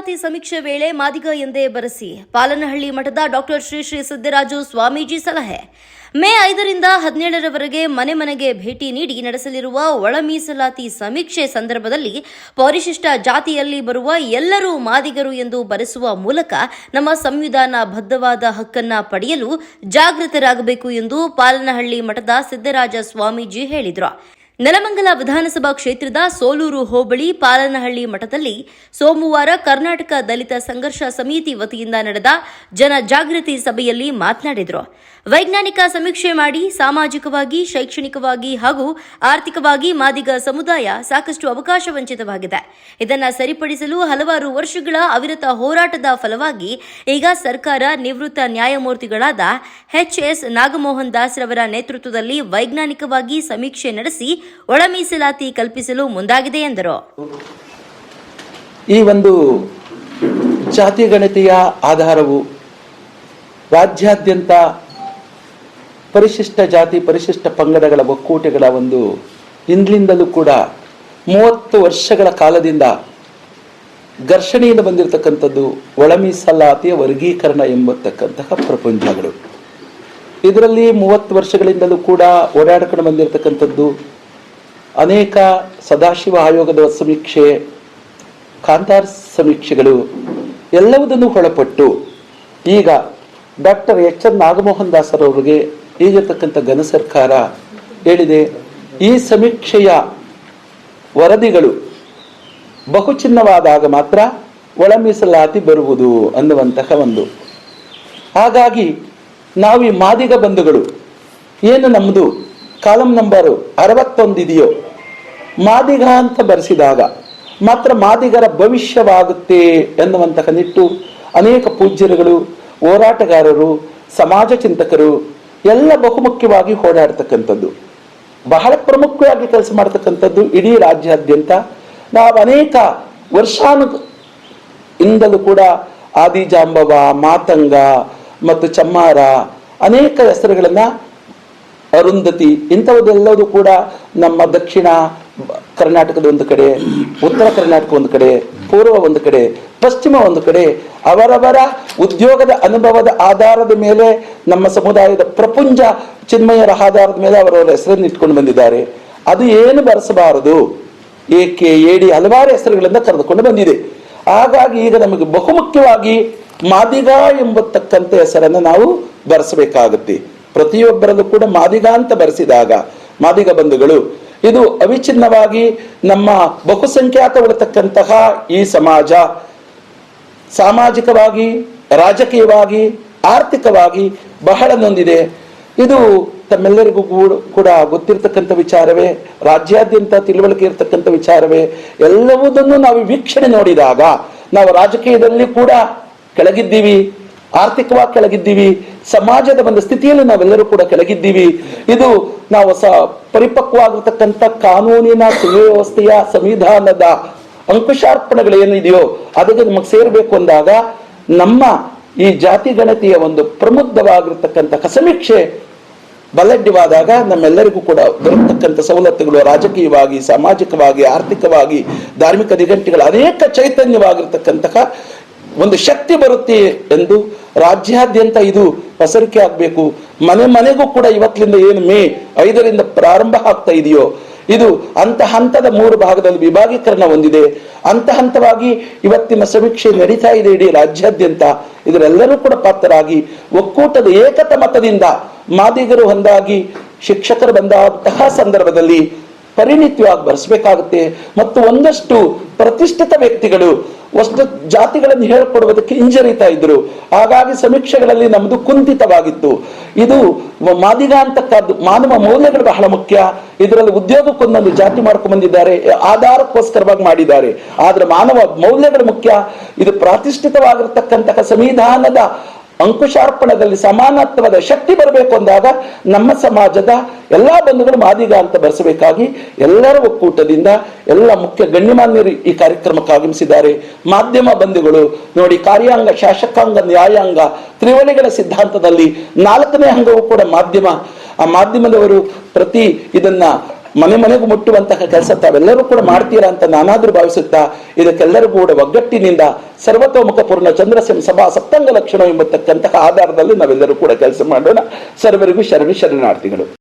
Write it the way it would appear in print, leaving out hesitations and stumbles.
ಮೀಸಲಾತಿ ಸಮೀಕ್ಷೆ ವೇಳೆ ಮಾದಿಗ ಎಂದೇ ಬರೆಸಿ ಪಾಲನಹಳ್ಳಿ ಮಠದ ಡಾಕ್ಟರ್ ಶ್ರೀ ಶ್ರೀ ಸಿದ್ದರಾಜು ಸ್ವಾಮೀಜಿ ಸಲಹೆ. ಮೇ 5ರಿಂದ 17ರವರೆಗೆ ಮನೆ ಮನೆಗೆ ಭೇಟಿ ನೀಡಿ ನಡೆಸಲಿರುವ ಒಳ ಮೀಸಲಾತಿ ಸಮೀಕ್ಷೆ ಸಂದರ್ಭದಲ್ಲಿ ಪರಿಶಿಷ್ಟ ಜಾತಿಯಲ್ಲಿ ಬರುವ ಎಲ್ಲರೂ ಮಾದಿಗರು ಎಂದು ಬರೆಸುವ ಮೂಲಕ ನಮ್ಮ ಸಂವಿಧಾನ ಬದ್ಧವಾದ ಹಕ್ಕನ್ನ ಪಡೆಯಲು ಜಾಗೃತರಾಗಬೇಕು ಎಂದು ಪಾಲನಹಳ್ಳಿ ಮಠದ ಸಿದ್ದರಾಜ ಸ್ವಾಮೀಜಿ ಹೇಳಿದರು. ನೆಲಮಂಗಲ ವಿಧಾನಸಭಾ ಕ್ಷೇತ್ರದ ಸೋಲೂರು ಹೋಬಳಿ ಪಾಲನಹಳ್ಳಿ ಮಠದಲ್ಲಿ ಸೋಮವಾರ ಕರ್ನಾಟಕ ದಲಿತ ಸಂಘರ್ಷ ಸಮಿತಿ ವತಿಯಿಂದ ನಡೆದ ಜನಜಾಗೃತಿ ಸಭೆಯಲ್ಲಿ ಮಾತನಾಡಿದರು. ವೈಜ್ಞಾನಿಕ ಸಮೀಕ್ಷೆ ಮಾಡಿ ಸಾಮಾಜಿಕವಾಗಿ, ಶೈಕ್ಷಣಿಕವಾಗಿ ಹಾಗೂ ಆರ್ಥಿಕವಾಗಿ ಮಾದಿಗ ಸಮುದಾಯ ಸಾಕಷ್ಟು ಅವಕಾಶ ವಂಚಿತವಾಗಿದೆ. ಇದನ್ನು ಸರಿಪಡಿಸಲು ಹಲವಾರು ವರ್ಷಗಳ ಅವಿರತ ಹೋರಾಟದ ಫಲವಾಗಿ ಈಗ ಸರ್ಕಾರ ನಿವೃತ್ತ ನ್ಯಾಯಮೂರ್ತಿಗಳಾದ ಎಚ್.ಎಸ್. ನಾಗಮೋಹನ್ ದಾಸ್ ರವರ ನೇತೃತ್ವದಲ್ಲಿ ವೈಜ್ಞಾನಿಕವಾಗಿ ಸಮೀಕ್ಷೆ ನಡೆಸಿ ಒಳ ಮೀಸಲಾತಿ ಕಲ್ಪಿಸಲು ಮುಂದಾಗಿದೆ ಎಂದರು. ಈ ಒಂದು ಜಾತಿ ಗಣತಿಯ ಆಧಾರವು ರಾಜ್ಯಾದ್ಯಂತ ಪರಿಶಿಷ್ಟ ಜಾತಿ ಪರಿಶಿಷ್ಟ ಪಂಗಡಗಳ ಒಕ್ಕೂಟಗಳ ಒಂದು ಹಿಂದಿನಿಂದಲೂ ಕೂಡ 30 ವರ್ಷಗಳ ಕಾಲದಿಂದ ಘರ್ಷಣೆಯಿಂದ ಬಂದಿರತಕ್ಕಂಥದ್ದು ಒಳ ಮೀಸಲಾತಿಯ ವರ್ಗೀಕರಣ ಎಂಬತಕ್ಕಂತಹ ಪ್ರಪಂಚಗಳು. ಇದರಲ್ಲಿ 30 ವರ್ಷಗಳಿಂದಲೂ ಕೂಡ ಓಡಾಡಿಕೊಂಡು ಬಂದಿರತಕ್ಕಂಥದ್ದು ಅನೇಕ ಸದಾಶಿವ ಆಯೋಗದ ಸಮೀಕ್ಷೆ, ಕಾಂತಾರ ಸಮೀಕ್ಷೆಗಳು ಎಲ್ಲವುದನ್ನು ಒಳಪಟ್ಟು ಈಗ ಡಾಕ್ಟರ್ ಎಚ್.ಎನ್. ನಾಗಮೋಹನ್ ದಾಸರವರಿಗೆ ಈಗಿರ್ತಕ್ಕಂಥ ಘನ ಸರ್ಕಾರ ಹೇಳಿದೆ, ಈ ಸಮೀಕ್ಷೆಯ ವರದಿಗಳು ಬಹುಚಿನ್ನವಾದಾಗ ಮಾತ್ರ ಒಳ ಮೀಸಲಾತಿ ಬರುವುದು ಅನ್ನುವಂತಹ ಒಂದು. ಹಾಗಾಗಿ ನಾವು ಈ ಮಾದಿಗ ಬಂಧುಗಳು ಏನು ನಮ್ಮದು ಕಾಲಂ ನಂಬರ್ 61 ಇದೆಯೋ, ಮಾದಿಗ ಅಂತ ಬರೆಸಿದಾಗ ಮಾತ್ರ ಮಾದಿಗರ ಭವಿಷ್ಯವಾಗುತ್ತೆ ಎನ್ನುವಂತಹ ನಿಟ್ಟು ಅನೇಕ ಪೂಜ್ಯರುಗಳು, ಹೋರಾಟಗಾರರು, ಸಮಾಜ ಚಿಂತಕರು ಎಲ್ಲ ಬಹುಮುಖ್ಯವಾಗಿ ಓಡಾಡ್ತಕ್ಕಂಥದ್ದು, ಬಹಳ ಪ್ರಮುಖವಾಗಿ ಕೆಲಸ ಮಾಡ್ತಕ್ಕಂಥದ್ದು. ಇಡೀ ರಾಜ್ಯಾದ್ಯಂತ ನಾವು ಅನೇಕ ವರ್ಷಾನುಯಿಂದಲೂ ಕೂಡ ಆದಿಜಾಂಬವ, ಮಾತಂಗ ಮತ್ತು ಚಮ್ಮಾರ ಅನೇಕ ಹೆಸರುಗಳನ್ನ, ಅರುಂಧತಿ ಇಂಥವುದೆಲ್ಲವೂ ಕೂಡ ನಮ್ಮ ದಕ್ಷಿಣ ಕರ್ನಾಟಕದ ಒಂದು ಕಡೆ, ಉತ್ತರ ಕರ್ನಾಟಕ ಒಂದು ಕಡೆ, ಪೂರ್ವ ಒಂದು ಕಡೆ, ಪಶ್ಚಿಮ ಒಂದು ಕಡೆ ಅವರವರ ಉದ್ಯೋಗದ ಅನುಭವದ ಆಧಾರದ ಮೇಲೆ ನಮ್ಮ ಸಮುದಾಯದ ಪ್ರಪಂಚ ಚಿನ್ಮಯರ ಆಧಾರದ ಮೇಲೆ ಅವರವರ ಹೆಸರನ್ನು ಇಟ್ಕೊಂಡು ಬಂದಿದ್ದಾರೆ. ಅದು ಏನು ಬರೆಸಬಾರದು, ಏಕೆ ಏಡಿ ಹಲವಾರು ಹೆಸರುಗಳಿಂದ ಕರೆದುಕೊಂಡು ಬಂದಿದೆ. ಹಾಗಾಗಿ ಈಗ ನಮಗೆ ಬಹುಮುಖ್ಯವಾಗಿ ಮಾದಿಗ ಎಂಬತಕ್ಕಂಥ ಹೆಸರನ್ನು ನಾವು ಬರೆಸಬೇಕಾಗುತ್ತೆ. ಪ್ರತಿಯೊಬ್ಬರಲ್ಲೂ ಕೂಡ ಮಾದಿಗ ಅಂತ ಬರೆಸಿದಾಗ ಮಾದಿಗ ಬಂಧುಗಳು ಇದು ಅವಿಚ್ಛಿನ್ನವಾಗಿ ನಮ್ಮ ಬಹುಸಂಖ್ಯಾತವಿರತಕ್ಕಂತಹ ಈ ಸಮಾಜ ಸಾಮಾಜಿಕವಾಗಿ, ರಾಜಕೀಯವಾಗಿ, ಆರ್ಥಿಕವಾಗಿ ಬಹಳ ನೊಂದಿದೆ. ಇದು ತಮ್ಮೆಲ್ಲರಿಗೂ ಕೂಡ ಗೊತ್ತಿರತಕ್ಕಂಥ ವಿಚಾರವೇ, ರಾಜ್ಯಾದ್ಯಂತ ತಿಳುವಳಿಕೆ ಇರತಕ್ಕಂಥ ವಿಚಾರವೇ. ಎಲ್ಲವುದನ್ನು ನಾವು ವೀಕ್ಷಣೆ ನೋಡಿದಾಗ ನಾವು ರಾಜಕೀಯದಲ್ಲಿ ಕೂಡ ಕೆಳಗಿದ್ದೀವಿ, ಆರ್ಥಿಕವಾಗಿ ಕೆಳಗಿದ್ದೀವಿ, ಸಮಾಜದ ಒಂದು ಸ್ಥಿತಿಯಲ್ಲಿ ನಾವೆಲ್ಲರೂ ಕೂಡ ಕೆಳಗಿದ್ದೀವಿ. ಇದು ನಾವು ಪರಿಪಕ್ವವಾಗಿರ್ತಕ್ಕಂಥ ಕಾನೂನಿನ ಸುವ್ಯವಸ್ಥೆಯ ಸಂವಿಧಾನದ ಅಂಕುಶಾರ್ಪಣೆಗಳೇನಿದೆಯೋ ಅದಕ್ಕೆ ನಮಗೆ ಸೇರಬೇಕು ಅಂದಾಗ ನಮ್ಮ ಈ ಜಾತಿ ಗಣತಿಯ ಒಂದು ಪ್ರಮುಖವಾಗಿರ್ತಕ್ಕಂಥ ಸಮೀಕ್ಷೆ ಬಲಡ್ಯವಾದಾಗ ನಮ್ಮೆಲ್ಲರಿಗೂ ಕೂಡ ಬರತಕ್ಕಂಥ ಸವಲತ್ತುಗಳು ರಾಜಕೀಯವಾಗಿ, ಸಾಮಾಜಿಕವಾಗಿ, ಆರ್ಥಿಕವಾಗಿ, ಧಾರ್ಮಿಕ ನಿಘಂಟುಗಳು ಅನೇಕ ಚೈತನ್ಯವಾಗಿರ್ತಕ್ಕಂತಹ ಒಂದು ಶಕ್ತಿ ಬರುತ್ತೆ ಎಂದು ರಾಜ್ಯಾದ್ಯಂತ ಇದು ಪಸರಿಕೆ ಆಗಬೇಕು. ಮನೆ ಮನೆಗೂ ಕೂಡ ಇವತ್ತಿನಿಂದ ಏನು ಮೇ 5ರಿಂದ ಪ್ರಾರಂಭ ಆಗ್ತಾ ಇದೆಯೋ ಇದು ಹಂತದ 3 ಭಾಗದಲ್ಲಿ ವಿಭಾಗೀಕರಣ ಹೊಂದಿದೆ. ಹಂತವಾಗಿ ಇವತ್ತಿನ ಸಮೀಕ್ಷೆ ನಡೀತಾ ಇದೆ ಇಡೀ ರಾಜ್ಯಾದ್ಯಂತ. ಇದರೆಲ್ಲರೂ ಕೂಡ ಪಾತ್ರರಾಗಿ ಒಕ್ಕೂಟದ ಏಕತ ಮತದಿಂದ ಮಾದಿಗರು ಒಂದಾಗಿ ಶಿಕ್ಷಕರು ಬಂದಂತಹ ಸಂದರ್ಭದಲ್ಲಿ ಪರಿಣಿತವಾಗಿ ಬರೆಸಬೇಕಾಗುತ್ತೆ. ಮತ್ತು ಒಂದಷ್ಟು ಪ್ರತಿಷ್ಠಿತ ವ್ಯಕ್ತಿಗಳು ಅಷ್ಟು ಜಾತಿಗಳನ್ನು ಹೇಳಿಕೊಡುವುದಕ್ಕೆ ಹಿಂಜರಿತಾ ಇದ್ರು. ಹಾಗಾಗಿ ಸಮೀಕ್ಷೆಗಳಲ್ಲಿ ನಮ್ದು ಕುಂಠಿತವಾಗಿತ್ತು. ಇದು ಮಾದಿಗ ಅಂತಕ್ಕದ್ದು ಮಾನವ ಮೌಲ್ಯಗಳು ಬಹಳ ಮುಖ್ಯ. ಇದರಲ್ಲಿ ಉದ್ಯೋಗಕ್ಕೊಂದೊಂದು ಜಾತಿ ಮಾಡ್ಕೊಂಡು ಬಂದಿದ್ದಾರೆ, ಆಧಾರಕ್ಕೋಸ್ಕರವಾಗಿ ಮಾಡಿದ್ದಾರೆ. ಆದ್ರೆ ಮಾನವ ಮೌಲ್ಯಗಳು ಮುಖ್ಯ. ಇದು ಪ್ರತಿಷ್ಠಿತವಾಗಿರ್ತಕ್ಕಂತಹ ಸಂವಿಧಾನದ ಅಂಕುಶಾರ್ಪಣದಲ್ಲಿ ಸಮಾನತ್ವದ ಶಕ್ತಿ ಬರಬೇಕು ಅಂದಾಗ ನಮ್ಮ ಸಮಾಜದ ಎಲ್ಲಾ ಬಂಧುಗಳು ಮಾದಿಗ ಅಂತ ಬರೆಸಬೇಕಾಗಿ ಎಲ್ಲರ ಒಕ್ಕೂಟದಿಂದ ಎಲ್ಲ ಮುಖ್ಯ ಗಣ್ಯಮಾನ್ಯರು ಈ ಕಾರ್ಯಕ್ರಮಕ್ಕೆ ಆಗಮಿಸಿದ್ದಾರೆ. ಮಾಧ್ಯಮ ಬಂಧುಗಳು ನೋಡಿ, ಕಾರ್ಯಾಂಗ, ಶಾಸಕಾಂಗ, ನ್ಯಾಯಾಂಗ ತ್ರಿವಳಿಗಳ ಸಿದ್ಧಾಂತದಲ್ಲಿ 4ನೇ ಅಂಗವೂ ಕೂಡ ಮಾಧ್ಯಮ. ಆ ಮಾಧ್ಯಮದವರು ಇದನ್ನ ಮನೆ ಮನೆಗೂ ಮುಟ್ಟುವಂತಹ ಕೆಲಸ ತಾವೆಲ್ಲರೂ ಕೂಡ ಮಾಡ್ತೀರಾ ಅಂತ ನಾನಾದ್ರೂ ಭಾವಿಸುತ್ತಾ ಇದಕ್ಕೆಲ್ಲರಿಗೂ ಕೂಡ ಒಗ್ಗಟ್ಟಿನಿಂದ ಸರ್ವತೋಮುಖ ಪೂರ್ಣ ಚಂದ್ರಸೇನ ಸಭಾ ಸಪ್ತಾಂಗ ಲಕ್ಷಣ ಎಂಬತಕ್ಕಂತಹ ಆಧಾರದಲ್ಲಿ ನಾವೆಲ್ಲರೂ ಕೂಡ ಕೆಲಸ ಮಾಡೋಣ. ಸರ್ವರಿಗೂ ಶರಣಾರ್ಥಿಗಳು.